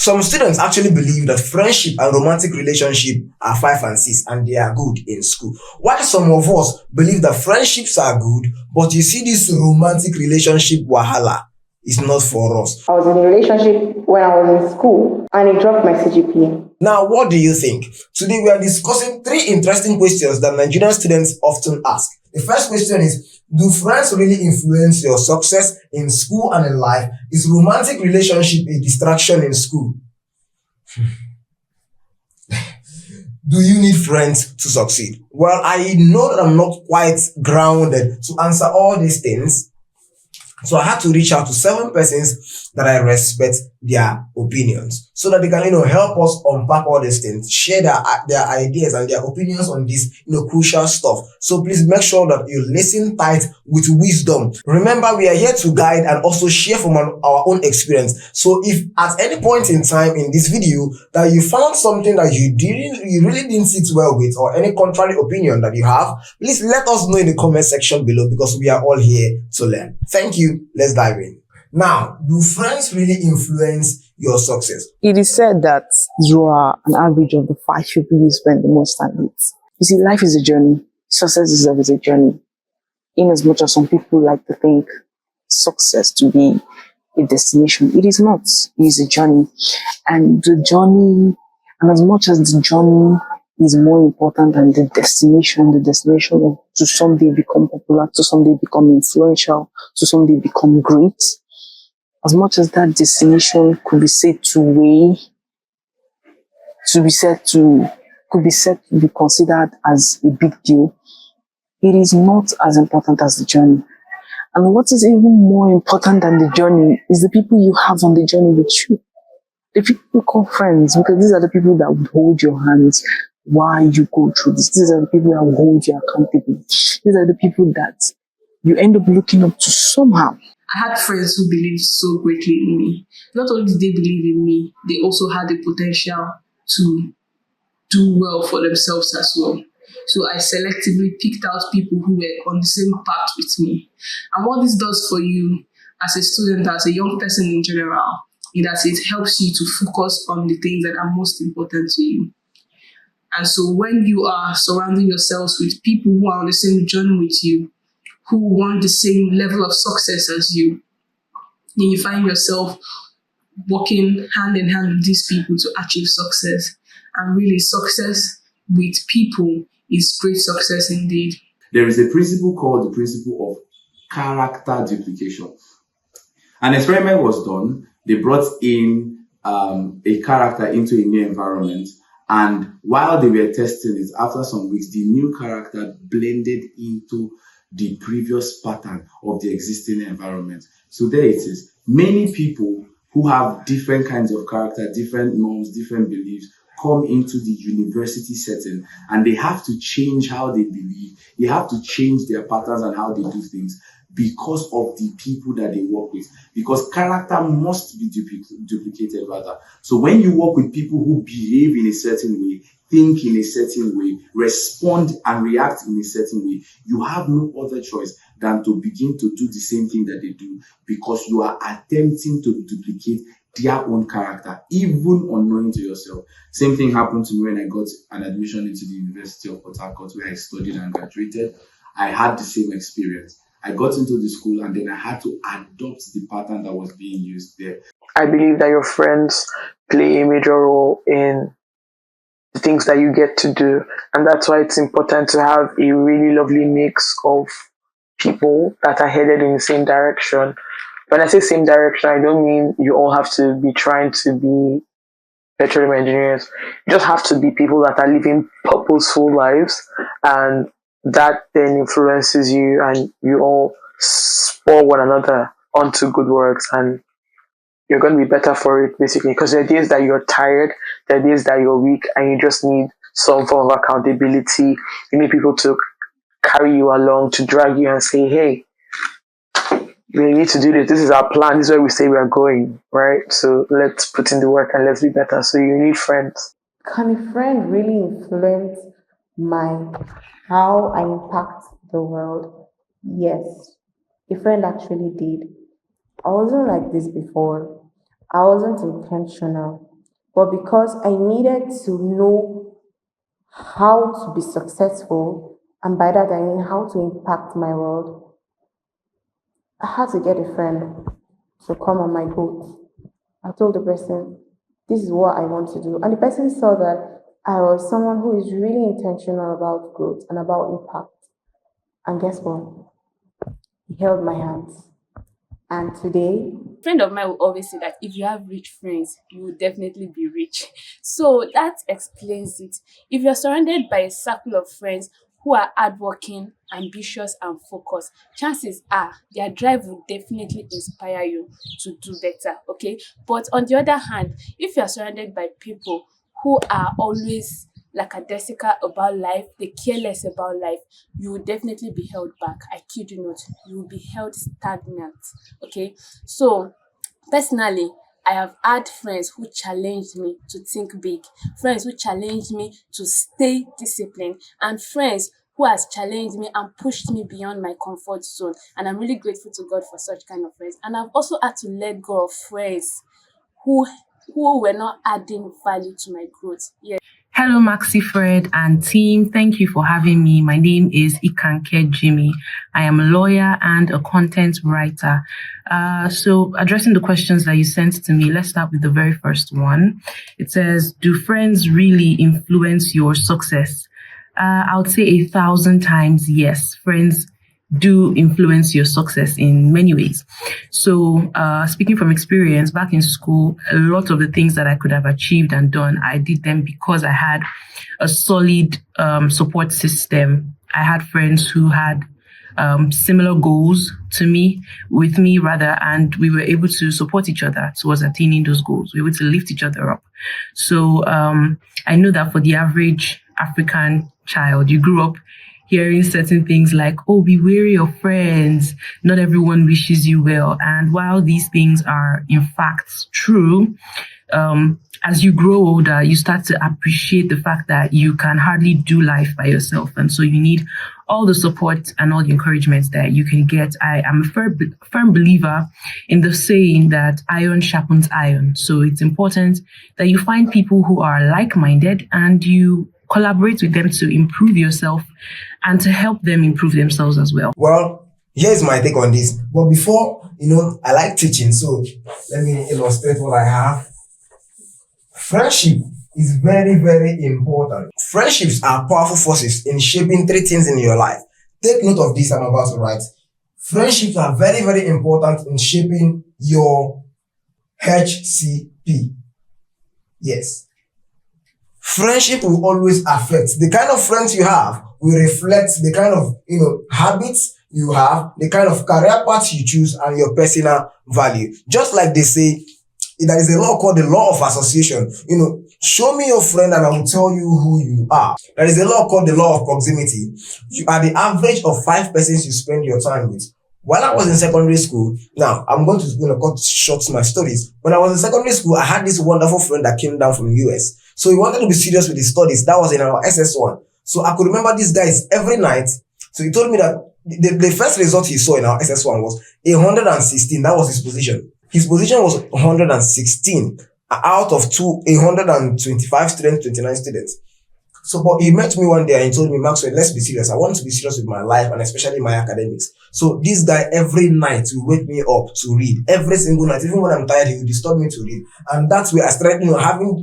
Some students actually believe that friendship and romantic relationship are 5 and 6 and they are good in school. While some of us believe that friendships are good, but you see this romantic relationship wahala is not for us. I was in a relationship when I was in school and it dropped my CGPA. Now, what do you think? Today we are discussing 3 interesting questions that Nigerian students often ask. The first question is, do friends really influence your success in school and in life? Is romantic relationship a distraction in school? Do you need friends to succeed? Well, I know that I'm not quite grounded to answer all these things. So I had to reach out to 7 persons that I respect their opinions so that they can, help us unpack all these things, share their ideas and their opinions on this, crucial stuff. So please make sure that you listen tight with wisdom. Remember, we are here to guide and also share from our own experience. So if at any point in time in this video that you found something that you really didn't sit well with, or any contrary opinion that you have, please let us know in the comment section below, because we are all here to learn. Thank you. Let's dive in. Now, do friends really influence your success? It is said that you are an average of the 5 people you spend the most time with. You see, life is a journey. Success is always a journey. In as much as some people like to think success to be a destination, it is not. It is a journey. And as much as the journey is more important than the destination of to someday become popular, to someday become influential, to someday become great. As much as that destination could be said to be considered as a big deal, it is not as important as the journey. And what is even more important than the journey is the people you have on the journey with you. The people you call friends, because these are the people that would hold your hands while you go through this. These are the people that will hold you accountable. These are the people that you end up looking up to somehow. I had friends who believed so greatly in me. Not only did they believe in me, they also had the potential to do well for themselves as well. So I selectively picked out people who were on the same path with me. And what this does for you as a student, as a young person in general, is that it helps you to focus on the things that are most important to you. And so when you are surrounding yourselves with people who are on the same journey with you, who want the same level of success as you, then you find yourself working hand in hand with these people to achieve success. And really, success with people is great success indeed. There is a principle called the principle of character duplication. An experiment was done. They brought in a character into a new environment. And while they were testing it, after some weeks, the new character blended into the previous pattern of the existing environment. So there it is. Many people who have different kinds of character, different norms, different beliefs, come into the university setting, and they have to change how they believe. They have to change their patterns and how they do things because of the people that they work with. Because character must be duplicated rather. So when you work with people who behave in a certain way, think in a certain way, respond and react in a certain way, you have no other choice than to begin to do the same thing that they do, because you are attempting to duplicate their own character, even unknowing to yourself. Same thing happened to me when I got an admission into the University of Port Harcourt, where I studied and graduated. I had the same experience. I got into the school and then I had to adopt the pattern that was being used there. I believe that your friends play a major role in the things that you get to do. And that's why it's important to have a really lovely mix of people that are headed in the same direction. When I say same direction, I don't mean you all have to be trying to be petroleum engineers. You just have to be people that are living purposeful lives, and that then influences you, and you all spur one another onto good works, and you're going to be better for it, basically. Because there are days that you're tired, there are days that you're weak, and you just need some form of accountability. You need people to carry you along, to drag you and say, hey, we need to do this. This is our plan. This is where we say we are going, right? So let's put in the work and let's be better. So you need friends. Can a friend really influence how I impact the world? Yes, a friend actually did. I wasn't like this before. I wasn't intentional. But because I needed to know how to be successful, and by that I mean how to impact my world, I had to get a friend to come on my boat. I told the person, this is what I want to do. And the person saw that I was someone who is really intentional about growth and about impact. And guess what? He held my hands. And today, Friend of mine will always say that if you have rich friends, you will definitely be rich. So that explains it. If you're surrounded by a circle of friends who are hardworking, ambitious, and focused, chances are their drive will definitely inspire you to do better. Okay. But on the other hand, if you're surrounded by people who are always lackadaisical about life, they care less about life, you will definitely be held back. I kid you not, you will be held stagnant. Okay. So personally, I have had friends who challenged me to think big, friends who challenged me to stay disciplined, and friends who has challenged me and pushed me beyond my comfort zone. And I'm really grateful to God for such kind of friends. And I've also had to let go of friends who who were not adding value to my growth. Yeah. Hello, Maxi Fred and team. Thank you for having me. My name is Ikanke Jimmy. I am a lawyer and a content writer. So addressing the questions that you sent to me, let's start with the very first one. It says, do friends really influence your success? I would say 1,000 times yes. Friends do influence your success in many ways. So, speaking from experience, back in school, a lot of the things that I could have achieved and done, I did them because I had a solid support system. I had friends who had similar goals with me rather, and we were able to support each other towards attaining those goals. We were able to lift each other up. So, I know that for the average African child, you grew up hearing certain things like, oh, be wary of friends. Not everyone wishes you well. And while these things are in fact true, as you grow older, you start to appreciate the fact that you can hardly do life by yourself. And so you need all the support and all the encouragement that you can get. I am a firm believer in the saying that iron sharpens iron. So it's important that you find people who are like-minded and you collaborate with them to improve yourself and to help them improve themselves as well. Well, here's my take on this. But before, I like teaching, so let me illustrate what I have. Friendship is very, very important. Friendships are powerful forces in shaping three things in your life. Take note of this I'm about to write. Friendships are very, very important in shaping your HCP. Yes. Friendship will always affect the kind of friends you have, will reflect the kind of, habits you have, the kind of career path you choose, and your personal value. Just like they say, there is a law called the law of association. Show me your friend and I will tell you who you are. There is a law called the law of proximity. You are the average of 5 persons you spend your time with. While I was in secondary school, now I'm going to cut short my stories. When I was in secondary school, I had this wonderful friend that came down from the US. So he wanted to be serious with his studies. That was in our SS1. So I could remember these guys every night. So he told me that the first result he saw in our SS1 was 116. That was his position. His position was 116 out of 125 students, 29 students. So, but he met me one day and he told me, Maxwell, let's be serious. I want to be serious with my life and especially my academics. So this guy every night will wake me up to read. Every single night, even when I'm tired, he will disturb me to read. And that's where I started,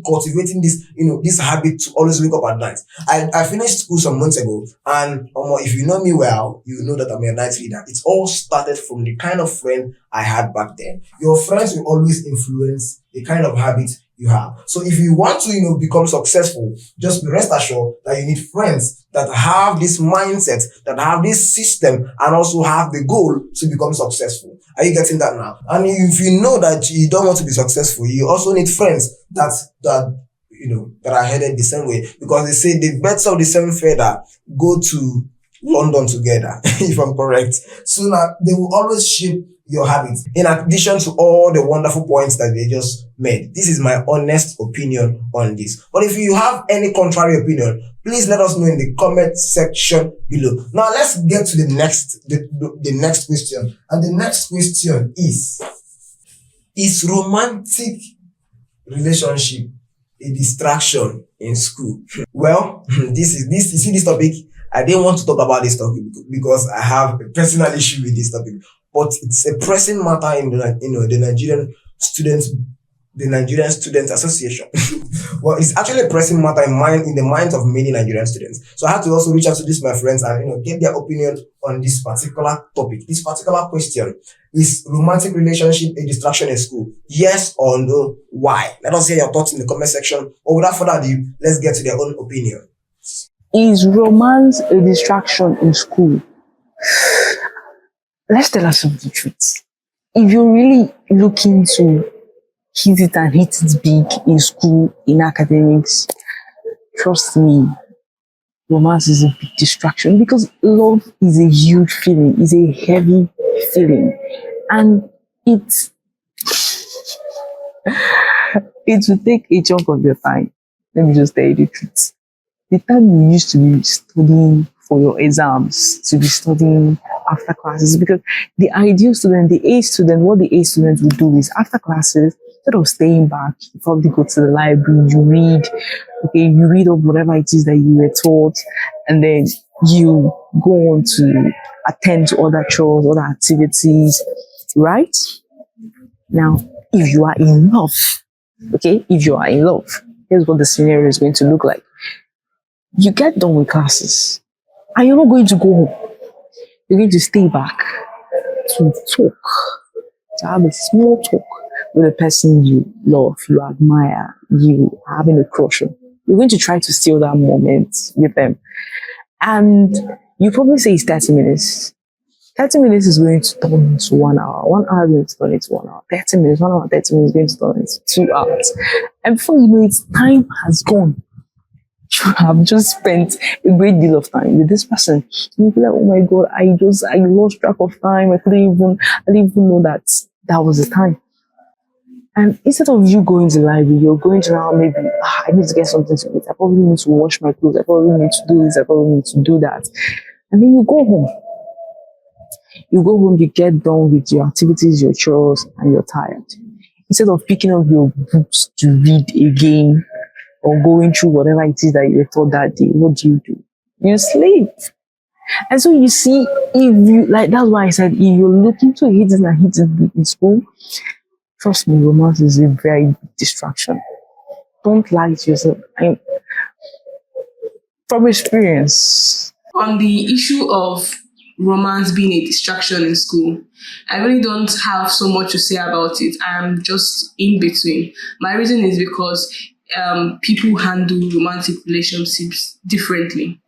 cultivating this, this habit to always wake up at night. I finished school some months ago, and if you know me well, you know that I'm a night reader. It all started from the kind of friend I had back then. Your friends will always influence the kind of habit you have. So if you want to, become successful, just be rest assured that you need friends that have this mindset, that have this system, and also have the goal to become successful. Are you getting that now? And if you know that you don't want to be successful, you also need friends that are headed the same way, because they say the birds of the same feather go to London together, if I'm correct. So now they will always shape your habits, in addition to all the wonderful points that they just made. This is my honest opinion on this. But if you have any contrary opinion, please let us know in the comment section below. Now let's get to the next question. And the next question is romantic relationship a distraction in school? Well, this you see this topic. I didn't want to talk about this topic because I have a personal issue with this topic, but it's a pressing matter in the students the Nigerian Students Association. Well, it's actually a pressing matter in the minds of many Nigerian students. So I had to also reach out to these my friends and get their opinion on this particular topic, this particular question. Is romantic relationship a distraction in school? Yes or no? Why? Let us hear your thoughts in the comment section. Or without further ado, let's get to their own opinion. Is romance a distraction in school? Let's tell ourselves the truth. If you're really looking to hit it and hit it big in school, in academics, trust me, romance is a big distraction because love is a huge feeling, is a heavy feeling. And it will take a chunk of your time. Let me just tell you the truth. The time you used to be studying for your exams, to be studying after classes, because the ideal student, the A student, what the A student will do is after classes, instead of staying back, you probably go to the library, you read up whatever it is that you were taught, and then you go on to attend to other chores, other activities, right? Now, if you are in love, here's what the scenario is going to look like. You get done with classes, and you're not going to go home. You're going to stay back to talk, to have a small talk with a person you love, you admire, you are having a crush on. You're going to try to steal that moment with them. And you probably say it's 30 minutes. 30 minutes is going to turn into 1 hour. 1 hour is going to turn into 1 hour. 30 minutes, 1 hour, 30 minutes is going to turn into 2 hours. And before you know it, time has gone. You have just spent a great deal of time with this person. You'll be like, oh my God, I lost track of time. I didn't even know that was the time. And instead of you going to the library, you're going to now maybe, I need to get something to eat. I probably need to wash my clothes. I probably need to do this. I probably need to do that. And then you go home. You get done with your activities, your chores, and you're tired. Instead of picking up your books to read again or going through whatever it is that you taught that day, what do? You sleep. And so you see, that's why I said, if you're looking to hit it and hit it big in school, trust me, romance is a very big distraction. Don't lie to yourself. From experience. On the issue of romance being a distraction in school, I really don't have so much to say about it. I'm just in between. My reason is because people handle romantic relationships differently.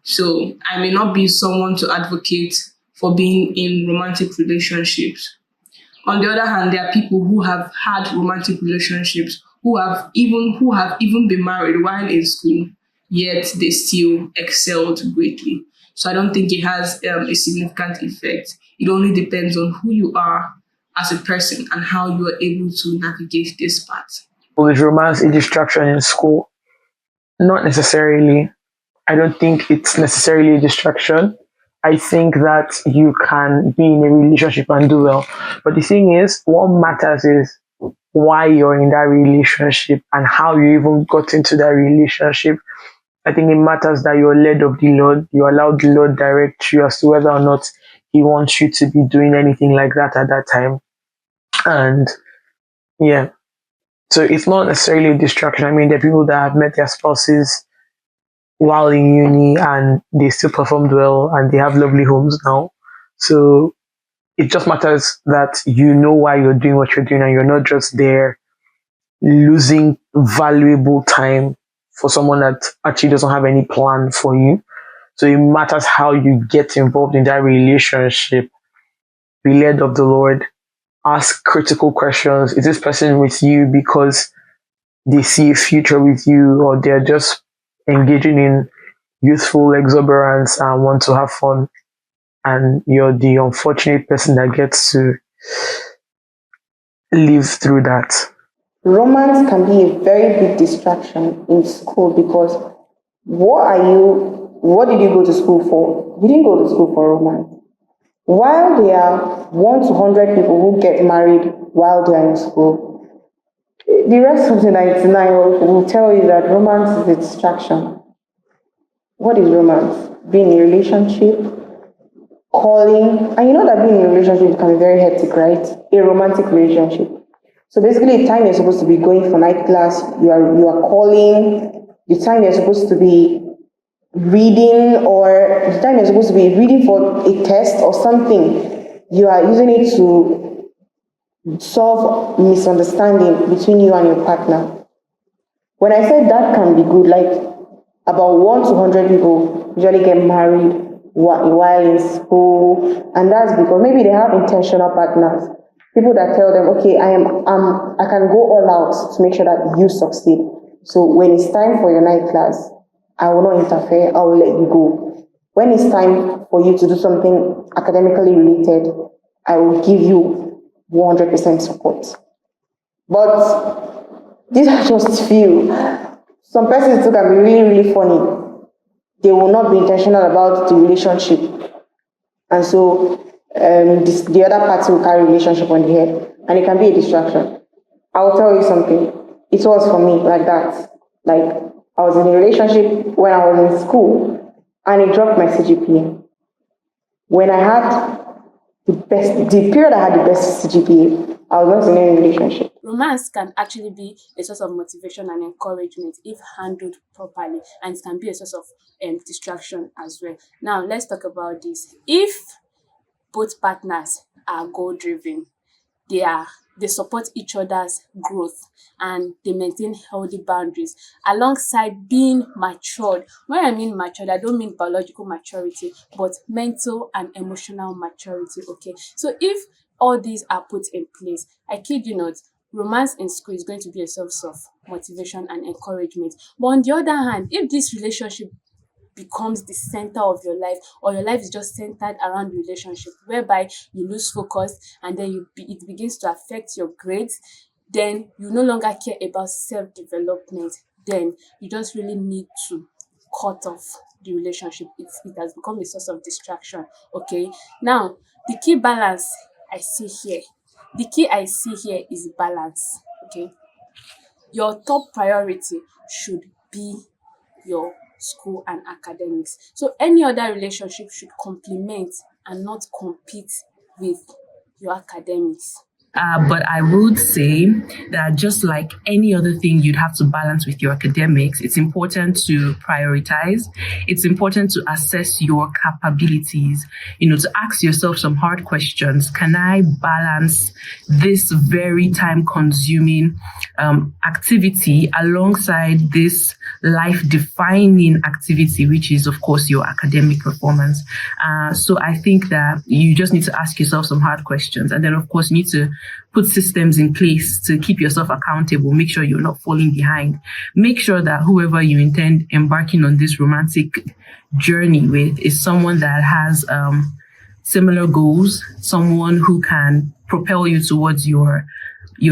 So I may not be someone to advocate for being in romantic relationships. On the other hand, there are people who have had romantic relationships who have even been married while in school, yet they still excelled greatly. So I don't think it has a significant effect. It only depends on who you are as a person and how you are able to navigate this path. Is romance a distraction in school? Not necessarily. I don't think it's necessarily a distraction. I think that you can be in a relationship and do well. But the thing is, what matters is why you're in that relationship and how you even got into that relationship. I think it matters that you're led of the Lord. You allow the Lord direct you as to whether or not He wants you to be doing anything like that at that time. And yeah, so it's not necessarily a distraction. I mean, there are people that have met their spouses while in uni and they still performed well and they have lovely homes now. So it just matters that you know why you're doing what you're doing and you're not just there losing valuable time for someone that actually doesn't have any plan for you. So it matters how you get involved in that relationship. Be led of the Lord. Ask critical questions. Is this person with you because they see a future with you, or they're just engaging in youthful exuberance and want to have fun? And you're the unfortunate person that gets to live through that. Romance can be a very big distraction in school because what did you go to school for? You didn't go to school for romance. While there are 1 to 100 people who get married while they're in school, The rest of the 99 will tell you that romance is a distraction. What is romance? Being in a relationship, calling, and you know that being in a relationship can be very hectic, right? A romantic relationship. So basically, the time you're supposed to be going for night class, you are calling. The time you're supposed to be reading, or the time you're supposed to be reading for a test or something, you are using it to solve misunderstanding between you and your partner. When I said that can be good, like about 1 to 100 people usually get married while in school, and that's because maybe they have intentional partners, people that tell them, okay, I can go all out to make sure that you succeed. So when it's time for your night class, I will not interfere. I will let you go. When it's time for you to do something academically related, I will give you 100% support. But these are just few. Some persons too can be really, really funny. They will not be intentional about the relationship. And so the other party will carry relationship on the head. And it can be a distraction. I will tell you something. It was for me like that. Like, I was in a relationship when I was in school, and it dropped my CGPA. When I had the period I had the best CGPA, I was not in any relationship. Romance can actually be a source of motivation and encouragement if handled properly, and it can be a source of distraction as well. Now, let's talk about this. If both partners are goal driven, they support each other's growth, and they maintain healthy boundaries alongside being matured. When I mean matured, I don't mean biological maturity, but mental and emotional maturity. Okay, so if all these are put in place, I kid you not, romance in school is going to be a source of motivation and encouragement. But on the other hand, if this relationship becomes the center of your life, or your life is just centered around relationship, whereby you lose focus, and then it begins to affect your grades, then you no longer care about self-development, then you just really need to cut off the relationship. It has become a source of distraction. Okay, now the key balance I see here the key I see here is balance. Okay, your top priority should be your school and academics. So any other relationship should complement and not compete with your academics. But I would say that just like any other thing you'd have to balance with your academics, it's important to prioritize. It's important to assess your capabilities, to ask yourself some hard questions. Can I balance this very time consuming activity alongside this life defining activity, which is, of course, your academic performance? So I think that you just need to ask yourself some hard questions. And then, of course, you need to put systems in place to keep yourself accountable. Make sure you're not falling behind. Make sure that whoever you intend embarking on this romantic journey with is someone that has similar goals, someone who can propel you towards your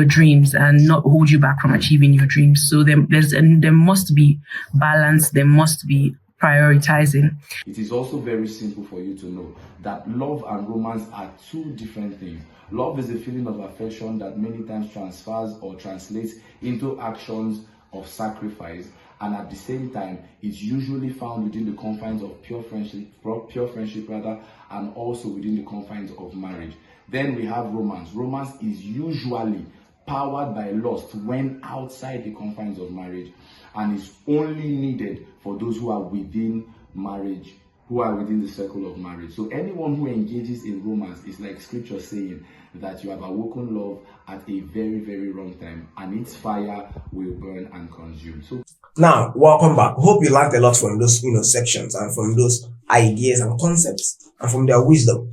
dreams and not hold you back from achieving your dreams. So there must be balance. There must be prioritizing. It is also very simple for you to know that love and romance are two different things. Love is a feeling of affection that many times transfers or translates into actions of sacrifice, and at the same time, it's usually found within the confines of pure friendship, and also within the confines of marriage. Then we have romance. Romance is usually powered by lust when outside the confines of marriage, and is only needed for those who are within marriage, who are within the circle of marriage. So anyone who engages in romance is like scripture saying that you have awoken love at a very, very wrong time, and its fire will burn and consume. So now, welcome back. Hope you learned a lot from those, sections, and from those ideas and concepts, and from their wisdom.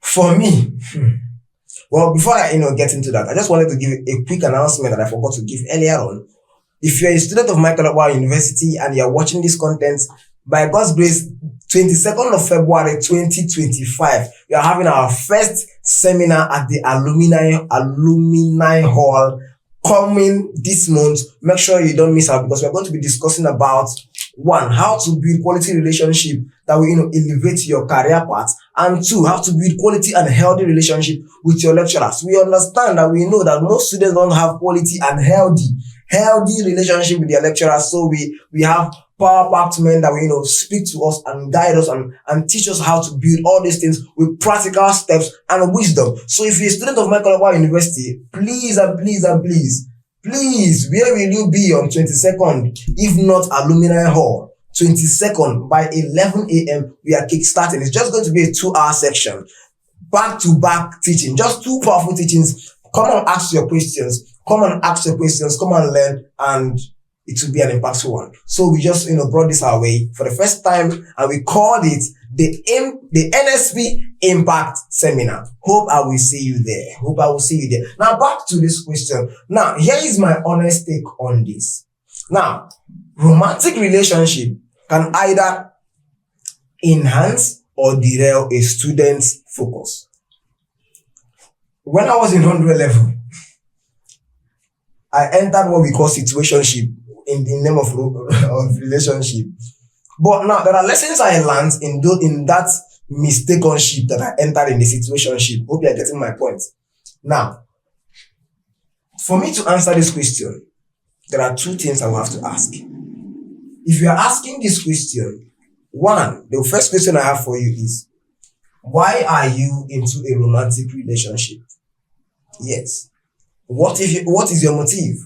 For me, well, before I, get into that, I just wanted to give a quick announcement that I forgot to give earlier on. If you're a student of Michael Okwa University and you're watching this content, by God's grace, 22nd of February 2025, we are having our first seminar at the Alumni Hall coming this month. Make sure you don't miss out, because we're going to be discussing about One, how to build quality relationship that will, elevate your career path. And two, how to build quality and healthy relationship with your lecturers. We understand that we know that most students don't have quality and healthy relationship with their lecturers. So we have power-packed men that will, speak to us and guide us and teach us how to build all these things with practical steps and wisdom. So if you're a student of Michael University, please and please and please, where will you be on 22nd, if not Alumni Hall? 22nd by 11 a.m. we are kickstarting. It's just going to be a 2-hour section. Back-to-back teaching. Just 2 powerful teachings. Come and ask your questions. Come and learn, and it will be an impactful one. So we just, brought this our way for the first time, and we called it the NSP Impact Seminar. Hope I will see you there. Now back to this question. Now, here is my honest take on this. Now, romantic relationship can either enhance or derail a student's focus. When I was in 100 level, I entered what we call situationship in the name of relationship. But now there are lessons I learned in that mistakenship that I entered in the situationship. Hope you are getting my point. Now, for me to answer this question, there are 2 things I will have to ask. If you are asking this question, one, the first question I have for you is, why are you into a romantic relationship? Yes. What is your motive?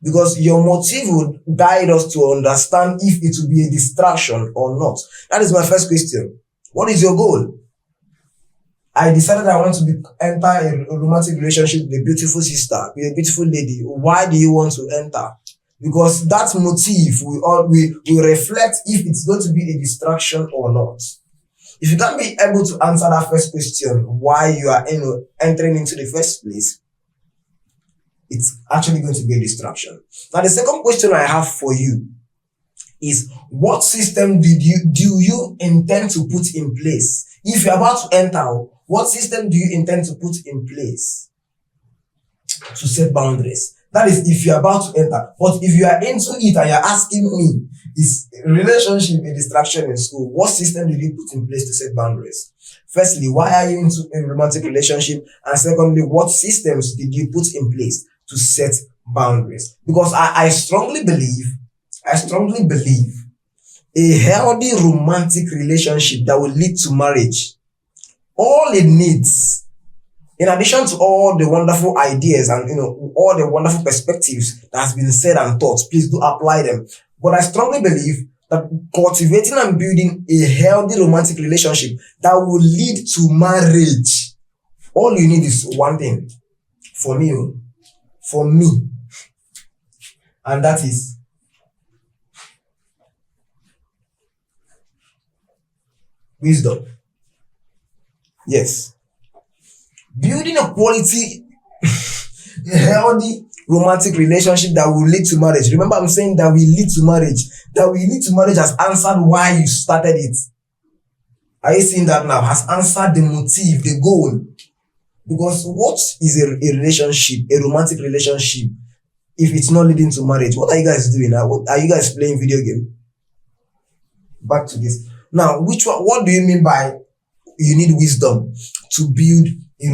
Because your motive would guide us to understand if it will be a distraction or not. That is my first question. What is your goal? I decided I want to enter a romantic relationship with a beautiful sister, with a beautiful lady. Why do you want to enter? Because that motive will reflect if it's going to be a distraction or not. If you can't be able to answer that first question, why you are entering into the first place, it's actually going to be a distraction. Now, the second question I have for you is, what system do you intend to put in place? If you're about to enter, what system do you intend to put in place to set boundaries? That is, if you're about to enter. But if you are into it and you're asking me, is relationship a distraction in school? What system did you put in place to set boundaries? Firstly, why are you into a romantic relationship? And secondly, what systems did you put in place to set boundaries? Because I strongly believe a healthy romantic relationship that will lead to marriage, all it needs, in addition to all the wonderful ideas and all the wonderful perspectives that has been said and taught, please do apply them. But I strongly believe that cultivating and building a healthy romantic relationship that will lead to marriage, all you need is one thing. For me, and that is wisdom. Yes. Building a quality, a healthy romantic relationship that will lead to marriage. Remember, I'm saying that will lead to marriage. That will lead to marriage has answered why you started it. Are you seeing that now? Has answered the motive, the goal. Because what is a relationship, a romantic relationship, if it's not leading to marriage? What are you guys doing now? What are you guys playing video game? Back to this. Now, what do you mean by you need wisdom to build a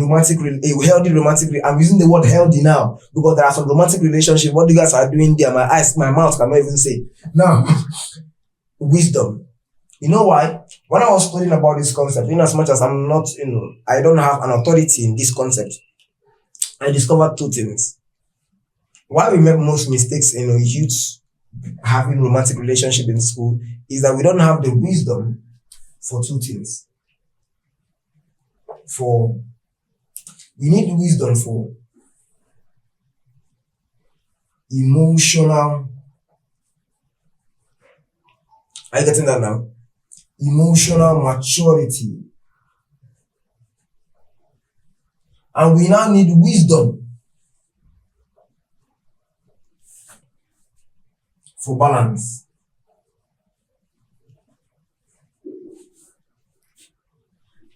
healthy romantic? I'm using the word healthy now because there are some romantic relationships. What you guys are doing there, my mouth cannot even say. Now, wisdom. You know why? When I was studying about this concept, in as much as I'm not, I don't have an authority in this concept, I discovered 2 things. Why we make most mistakes in youth having romantic relationship in school is that we don't have the wisdom for 2 things. We need wisdom for emotional. Are you getting that now? Emotional maturity. And we now need wisdom for balance.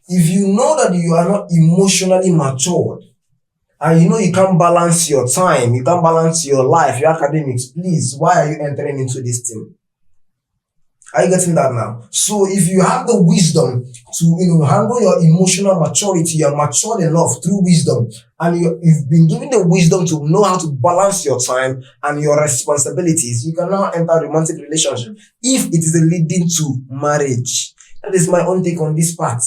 If you know that you are not emotionally matured, and you can't balance your time, you can't balance your life, your academics, please, why are you entering into this thing? Are you getting that now? So if you have the wisdom to, handle your emotional maturity, you're matured enough through wisdom, and you've been given the wisdom to know how to balance your time and your responsibilities, you can now enter a romantic relationship if it is leading to marriage. That is my own take on this part.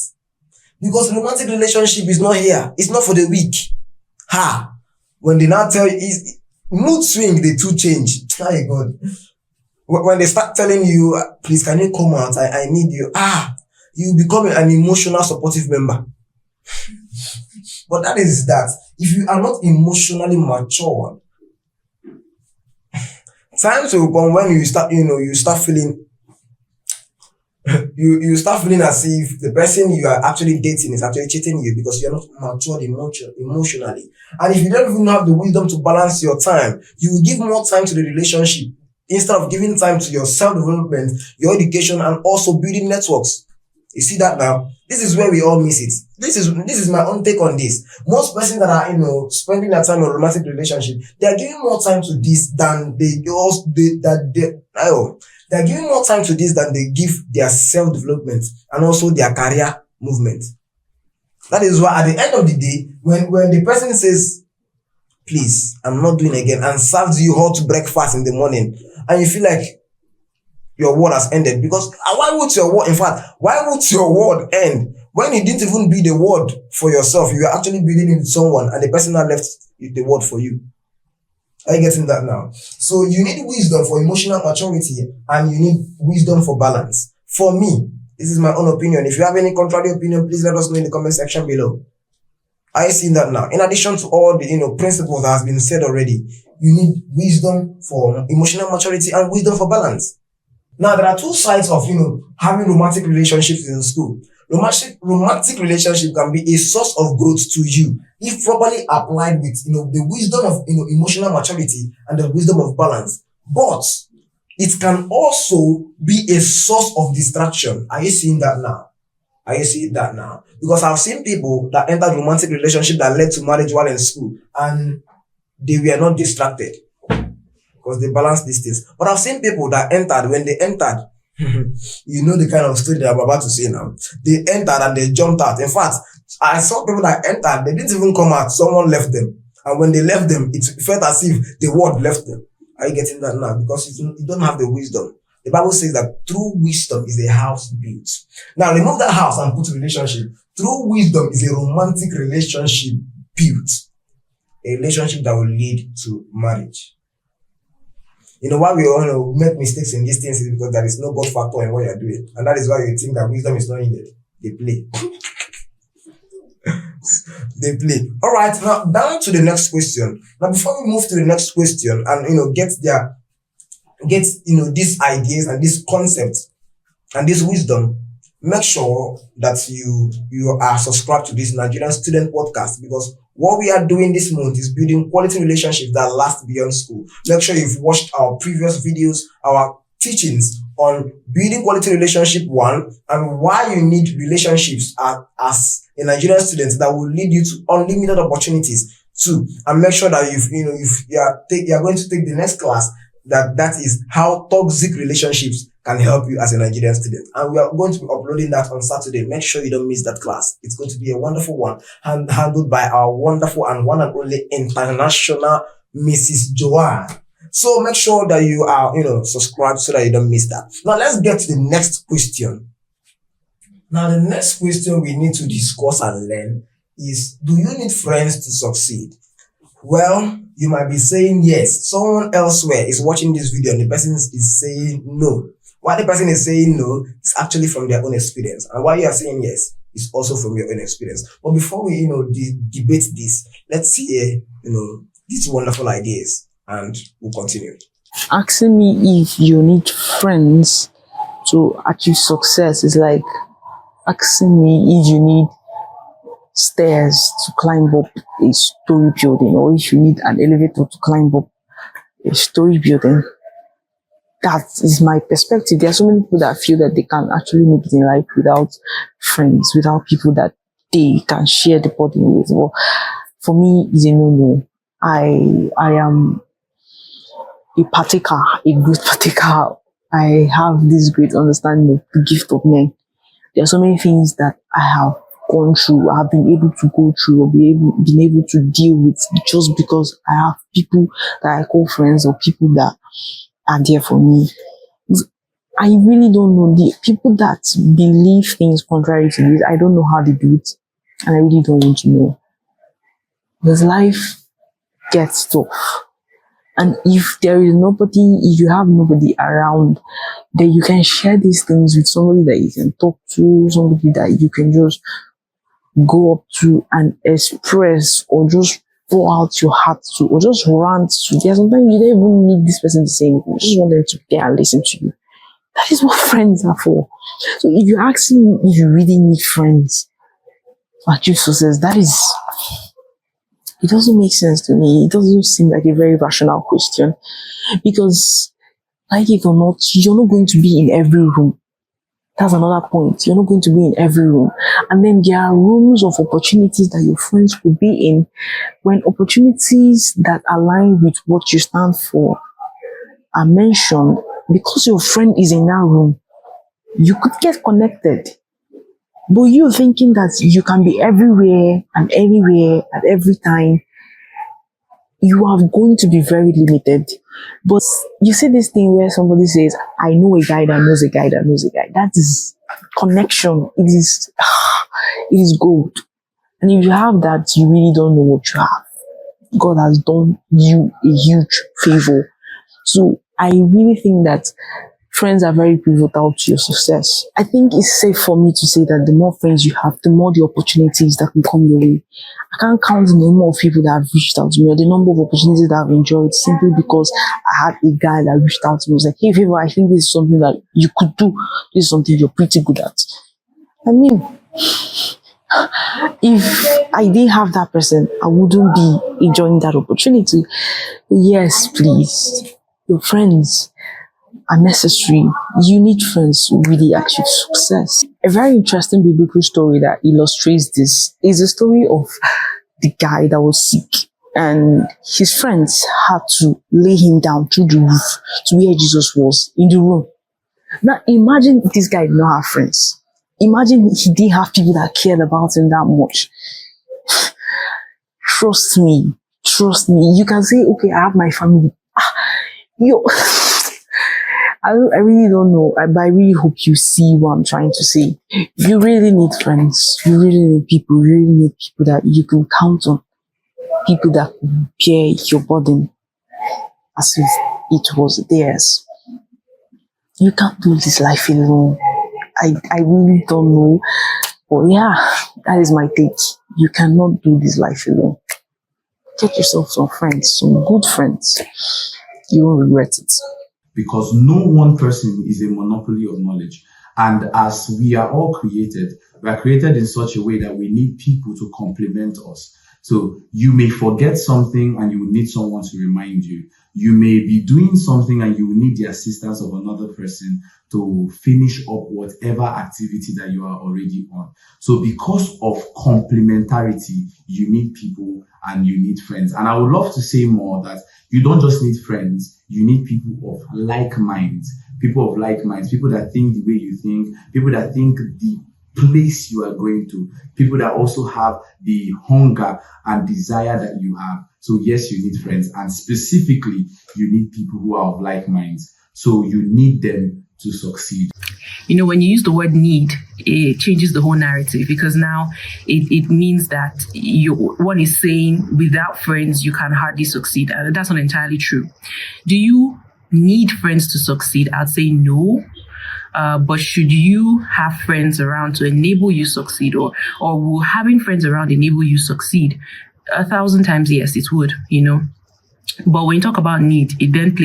Because romantic relationship is not here. It's not for the weak. When they now tell you, mood swing, the two change. My God. When they start telling you, please, can you come out? I need you. You become an emotional supportive member. But that is that. If you are not emotionally mature, times will come when you start, you start feeling, you start feeling as if the person you are actually dating is actually cheating you because you're not matured emotionally. And if you don't even have the wisdom to balance your time, you will give more time to the relationship instead of giving time to your self-development, your education, and also building networks. You see that now? This is where we all miss it. This is my own take on this. Most persons that are, spending their time on romantic relationship, they are giving more time to this than they're giving more time to this than they give their self-development and also their career movement. That is why at the end of the day, when the person says, please, I'm not doing again, and serves you hot breakfast in the morning, and you feel like your word has ended, because why would your word end when you didn't even build a word for yourself? You are actually building it with someone, and the person that left the word for you. Are you getting that now? So you need wisdom for emotional maturity, and you need wisdom for balance. For me, this is my own opinion. If you have any contrary opinion, please let us know in the comment section below. Are you seeing that now? In addition to all the principles that has been said already, you need wisdom for emotional maturity and wisdom for balance. Now, there are two sides of, having romantic relationships in school. Romantic relationship can be a source of growth to you if properly applied with, the wisdom of, emotional maturity and the wisdom of balance. But it can also be a source of distraction. Are you seeing that now? Because I've seen people that entered romantic relationship that led to marriage while in school, and they were not distracted because they balanced these things. But I've seen people that when they entered, the kind of story that I'm about to say now. They entered and they jumped out. In fact, I saw people that entered, they didn't even come out. Someone left them. And when they left them, it felt as if the word left them. Are you getting that now? Because you don't have the wisdom. The Bible says that through wisdom is a house built. Now remove that house and put relationship. Through wisdom is a romantic relationship built. A relationship that will lead to marriage. Why we all make mistakes in these things is because there is no God factor in what you're doing. And that is why you think that wisdom is not needed. They play. They play. Alright, now down to the next question. Now before we move to the next question and get these ideas and these concepts and this wisdom, make sure that you are subscribed to this Nigerian student podcast, because what we are doing this month is building quality relationships that last beyond school. Make sure you've watched our previous videos, our teachings on building quality relationship 1, and why you need relationships as a Nigerian student that will lead you to unlimited opportunities 2. And make sure that you are going to take the next class that is how toxic relationships can help you as a Nigerian student. And we are going to be uploading that on Saturday. Make sure you don't miss that class. It's going to be a wonderful one, handled by our wonderful and one and only international Mrs. Joanne. So make sure that you are, subscribed so that you don't miss that. Now let's get to the next question. Now the next question we need to discuss and learn is, do you need friends to succeed? Well, you might be saying yes. Someone elsewhere is watching this video and the person is saying no. Why the person is saying no is actually from their own experience. And why you are saying yes is also from your own experience. But before we, debate this, let's hear, these wonderful ideas and we'll continue. Asking me if you need friends to achieve success is like asking me if you need stairs to climb up a story building, or if you need an elevator to climb up a story building. That is my perspective. There are so many people that feel that they can actually make it in life without friends, without people that they can share the burden with. Well, for me, it's a no-no. I am a partaker, a good partaker. I have this great understanding of the gift of men. There are so many things that I have gone through, I have been able to go through or been able to deal with just because I have people that I call friends or people that are there for me. I really don't know the people that believe things contrary to this. I don't know how they do it, and I really don't want to know. Because life gets tough. And if there is nobody, if you have nobody around, then you can share these things with somebody that you can talk to, somebody that you can just go up to and express or just pour out your heart to or just rant to. There sometimes you don't even need this person to say anything. You just want them to care and listen to you. That is what friends are for. So if you ask me if you really need friends for achieve success, that is, it doesn't make sense to me. It doesn't seem like a very rational question because, like it or not, you're not going to be in every room. That's another point. You're not going to be in every room. And then there are rooms of opportunities that your friends could be in. When opportunities that align with what you stand for are mentioned, because your friend is in that room, you could get connected. But you thinking that you can be everywhere and anywhere at every time, you are going to be very limited. But you see this thing where somebody says, I know a guy that knows a guy that knows a guy. That is connection. It is gold. And if you have that, you really don't know what you have. God has done you a huge favor. So I really think that friends are very pivotal to your success. I think it's safe for me to say that the more friends you have, the more the opportunities that can come your way. I can't count the number of people that have reached out to me or the number of opportunities that I've enjoyed simply because I had a guy that reached out to me. He was like, hey, Favor, I think this is something that you could do. This is something you're pretty good at. I mean, if I didn't have that person, I wouldn't be enjoying that opportunity. Yes, please. Your friends are necessary. You need friends to really achieve success. A very interesting biblical story that illustrates this is the story of the guy that was sick and his friends had to lay him down through the roof to where Jesus was in the room. Now imagine if this guy did not have friends. Imagine he didn't have people that cared about him that much. Trust me. You can say, okay, I have my family. I really don't know, but I really hope you see what I'm trying to say. You really need friends. You really need people. You really need people that you can count on. People that can bear your burden as if it was theirs. You can't do this life alone. I really don't know. But yeah, that is my take. You cannot do this life alone. Get yourself some friends, some good friends. You won't regret it. Because no one person is a monopoly of knowledge. And as we are all created, we are created in such a way that we need people to complement us. So you may forget something and you will need someone to remind you. You may be doing something and you will need the assistance of another person to finish up whatever activity that you are already on. So because of complementarity, you need people and you need friends. And I would love to say more that you don't just need friends, you need people of like minds, people that think the way you think, people that think the place you are going to, people that also have the hunger and desire that you have. So yes, you need friends, and specifically, you need people who are of like minds. So you need them to succeed. You know, when you use the word need, it changes the whole narrative, because now it means that one is saying without friends, you can hardly succeed. And that's not entirely true. Do you need friends to succeed? I'd say no. But should you have friends around to enable you succeed, or will having friends around enable you succeed? 1,000 times yes, it would, you know. But when you talk about need, it then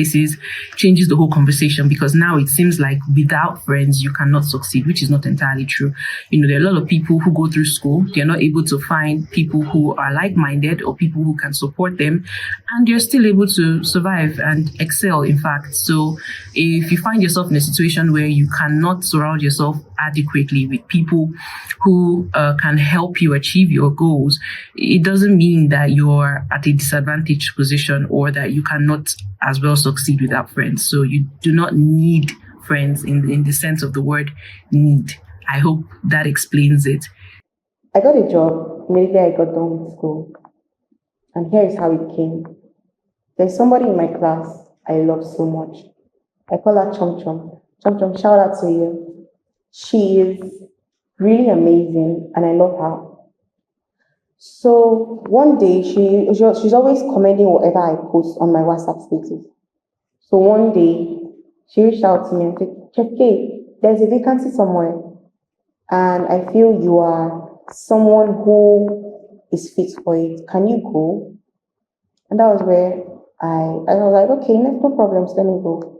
changes the whole conversation, because now it seems like without friends, you cannot succeed, which is not entirely true. You know, there are a lot of people who go through school, they're not able to find people who are like-minded or people who can support them, and they're still able to survive and excel, in fact. So if you find yourself in a situation where you cannot surround yourself adequately with people who can help you achieve your goals, it doesn't mean that you're at a disadvantaged position or that you cannot as well succeed without friends. So you do not need friends in the sense of the word need. I hope that explains it. I got a job immediately I got done with school. And here is how it came. There's somebody in my class I love so much. I call her Chom Chom. Chom Chom, shout out to you. She is really amazing and I love her. So one day she's always commenting whatever I post on my WhatsApp status. So one day she reached out to me and said, Chef K, there's a vacancy somewhere and I feel you are someone who is fit for it. Can you go? And that was where I was like, okay, no problems, let me go.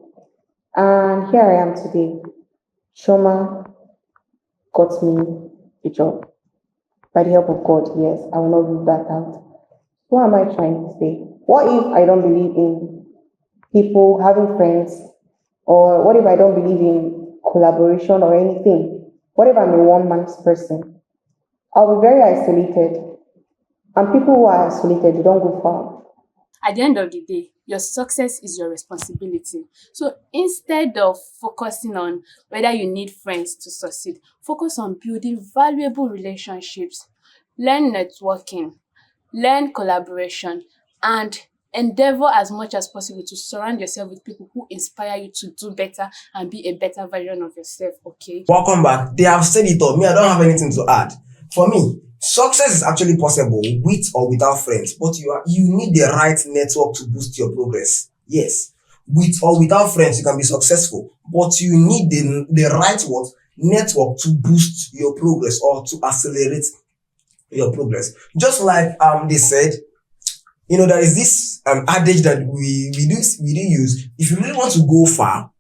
And here I am today. Shoma got me a job. By the help of God, yes, I will not leave that out. What am I trying to say? What if I don't believe in people having friends? Or what if I don't believe in collaboration or anything? What if I'm a one-man person? I'll be very isolated. And people who are isolated, they don't go far. At the end of the day, your success is your responsibility. So instead of focusing on whether you need friends to succeed, focus on building valuable relationships, learn networking, learn collaboration, and endeavor as much as possible to surround yourself with people who inspire you to do better and be a better version of yourself, okay? Welcome back. They have said it all. Me, I don't have anything to add. For me, success is actually possible with or without friends, but you need the right network to boost your progress. Yes, with or without friends, you can be successful, but you need the right network to boost your progress or to accelerate your progress. Just like they said, there is this adage that we do use. If you really want to go far,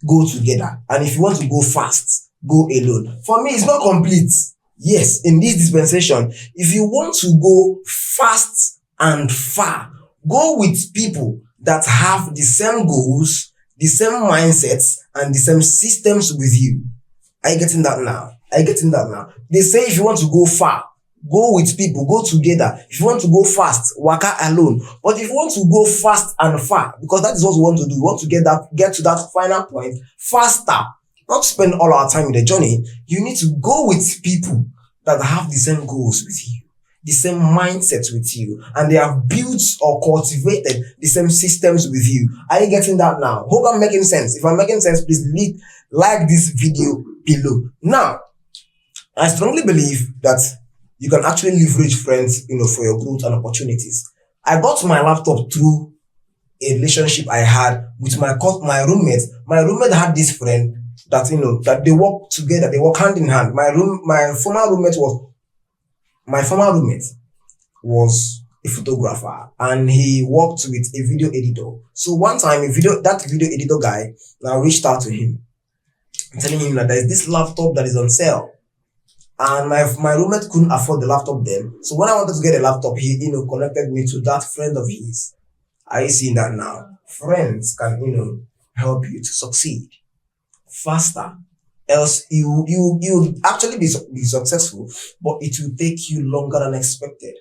go together, and if you want to go fast, go alone. For me, it's not complete. Yes, in this dispensation, if you want to go fast and far, go with people that have the same goals, the same mindsets, and the same systems with you. Are you getting that now? They say if you want to go far, go with people, go together. If you want to go fast, waka alone. But if you want to go fast and far, because that is what we want to do, we want to get to that final point faster, not spend all our time in the journey. You need to go with people that have the same goals with you, the same mindset with you, and they have built or cultivated the same systems with you. Are you getting that now? Hope I'm making sense. If I'm making sense, please like this video below. Now, I strongly believe that you can actually leverage friends, for your growth and opportunities. I got my laptop through a relationship I had with my roommate. My roommate had this friend that that they work together, they work hand in hand. My former roommate was a photographer and he worked with a video editor. So one time that video editor guy now reached out to him, telling him that there is this laptop that is on sale. And my roommate couldn't afford the laptop then. So when I wanted to get a laptop, he connected me to that friend of his. Are you seeing that now? Friends can help you to succeed faster. Else you actually be successful, but it will take you longer than expected.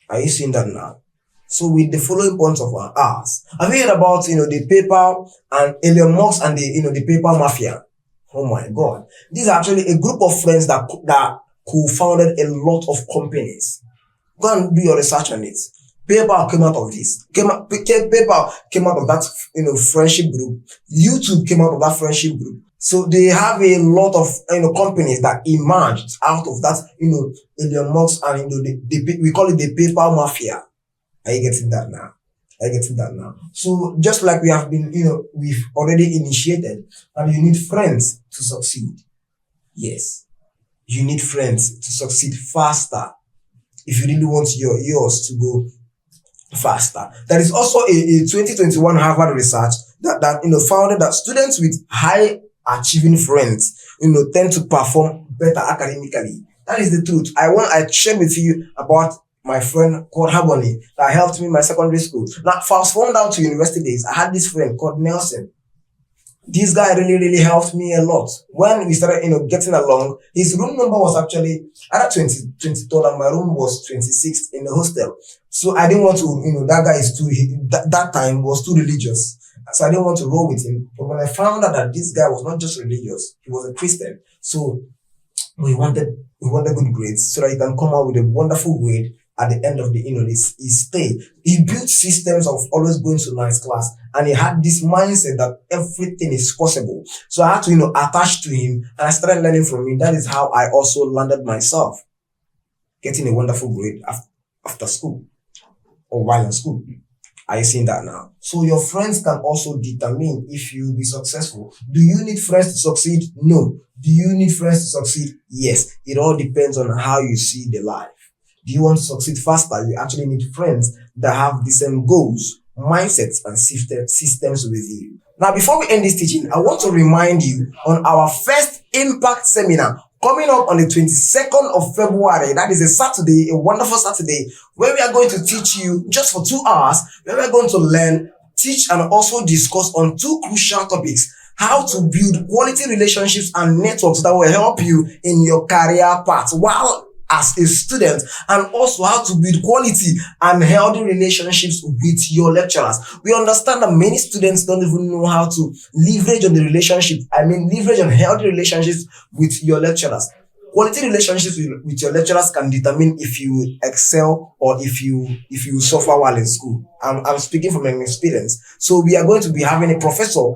Are you seeing that now? So with the following points of ours, have you heard about the PayPal and Elon Musk and the PayPal mafia? Oh my God. These are actually a group of friends that co-founded a lot of companies. Go and do your research on it. PayPal came out of this. PayPal came out of that, friendship group. YouTube came out of that friendship group. So they have a lot of, companies that emerged out of that, Elon Musk and, we call it the PayPal mafia. Are you getting that now? So just like we have been, we've already initiated, and you need friends to succeed. Yes. You need friends to succeed faster. If you really want yours to go faster. There is also a 2021 Harvard research that found that students with high achieving friends, tend to perform better academically. That is the truth. I shared with you about my friend called Haboni that helped me in my secondary school. Now, fast forward down to university days, I had this friend called Nelson. This guy really, really helped me a lot. When we started, getting along, his room number was actually at 23rd and my room was 26th in the hostel. So I didn't want to, that guy is that time was too religious. So I didn't want to roll with him. But when I found out that this guy was not just religious, he was a Christian. So we wanted good grades so that he can come out with a wonderful grade at the end of the his stay. He built systems of always going to nice class, and he had this mindset that everything is possible. So I had to, attach to him, and I started learning from him. That is how I also landed myself getting a wonderful grade after school or while in school. Are you seeing that now? So your friends can also determine if you'll be successful. Do you need friends to succeed? No. Do you need friends to succeed? Yes. It all depends on how you see the life. Do you want to succeed faster? You actually need friends that have the same goals, mindsets, and systems with you. Now, before we end this teaching, I want to remind you on our first Impact Seminar coming up on the 22nd of February. That is a Saturday, a wonderful Saturday, where we are going to teach you just for 2 hours, where we are going to learn, teach, and also discuss on 2 crucial topics: how to build quality relationships and networks that will help you in your career path while as a student, and also how to build quality and healthy relationships with your lecturers. We understand that many students don't even know how to leverage on the relationship. Leverage on healthy relationships with your lecturers. Quality relationships with your lecturers can determine if you excel or if you suffer while in school. I'm speaking from an experience. So we are going to be having a professor,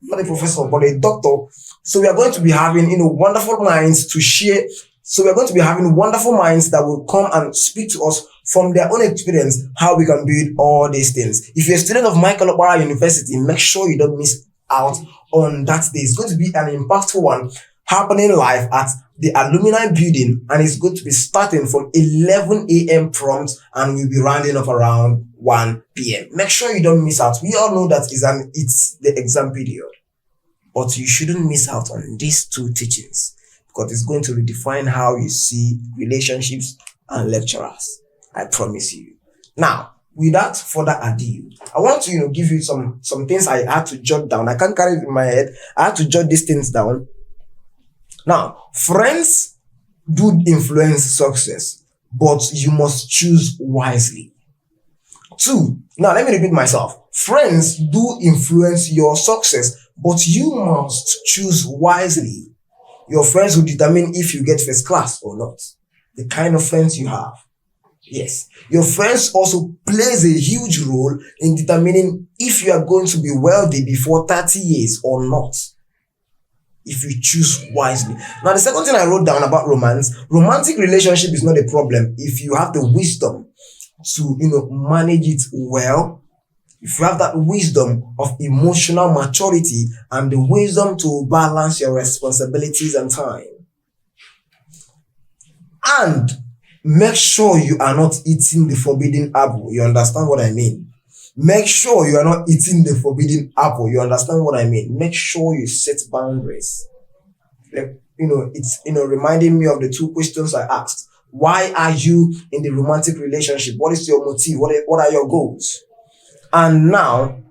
not a professor, but a doctor. So we are going to be having, wonderful minds to share. So we're going to be having wonderful minds that will come and speak to us from their own experience, how we can build all these things. If you're a student of Michael Okpara University, make sure you don't miss out on that day. It's going to be an impactful one happening live at the Alumni Building, and it's going to be starting from 11 a.m. prompt, and we'll be rounding up around 1 p.m. Make sure you don't miss out. We all know that it's the exam period, but you shouldn't miss out on these 2 teachings, because it's going to redefine how you see relationships and lecturers. I promise you. Now, without further ado, I want to give you some things I had to jot down. I can't carry it in my head. I had to jot these things down. Now, friends do influence success, but you must choose wisely. 2. Now, let me repeat myself. Friends do influence your success, but you must choose wisely. Your friends will determine if you get first class or not. The kind of friends you have. Yes. Your friends also plays a huge role in determining if you are going to be wealthy before 30 years or not, if you choose wisely. Now, the second thing I wrote down about romance, romantic relationship is not a problem if you have the wisdom to, manage it well. If you have that wisdom of emotional maturity and the wisdom to balance your responsibilities and time. And make sure you are not eating the forbidden apple. You understand what I mean? Make sure you are not eating the forbidden apple. You understand what I mean? Make sure you set boundaries. It's, reminding me of the 2 questions I asked. Why are you in the romantic relationship? What is your motive? What are your goals? And now,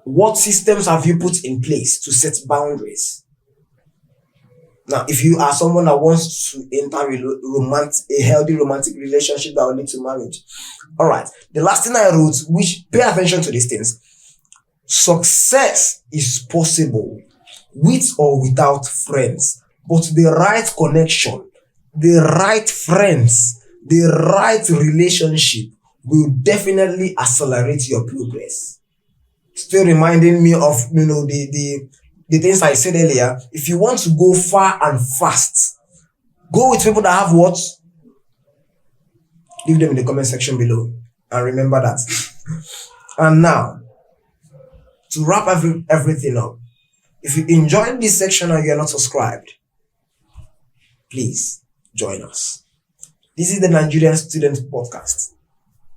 what systems have you put in place to set boundaries? Now, if you are someone that wants to enter a healthy romantic relationship that will lead to marriage. All right. The last thing I wrote, which pay attention to these things. Success is possible with or without friends, but the right connection, the right friends, the right relationship will definitely accelerate your progress. Still reminding me of, the things I said earlier. If you want to go far and fast, go with people that have what? Leave them in the comment section below. And remember that. And now, to wrap everything up, if you enjoyed this section and you are not subscribed, please join us. This is the Nigerian Student Podcast.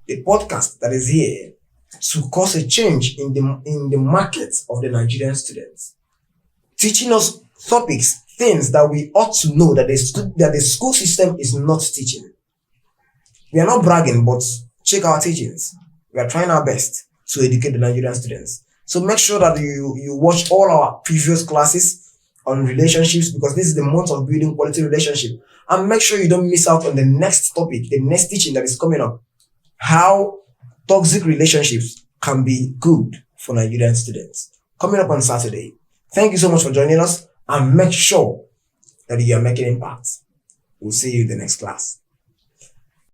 The podcast that is here to cause a change in the market of the Nigerian students. Teaching us topics, things that we ought to know that the school system is not teaching. We are not bragging, but check our teachings. We are trying our best to educate the Nigerian students. So make sure that you watch all our previous classes on relationships, because this is the month of building quality relationship. And make sure you don't miss out on the next topic, the next teaching that is coming up. How toxic relationships can be good for Nigerian students coming up on Saturday. Thank you so much for joining us, and make sure that you are making impact. We'll see you in the next class.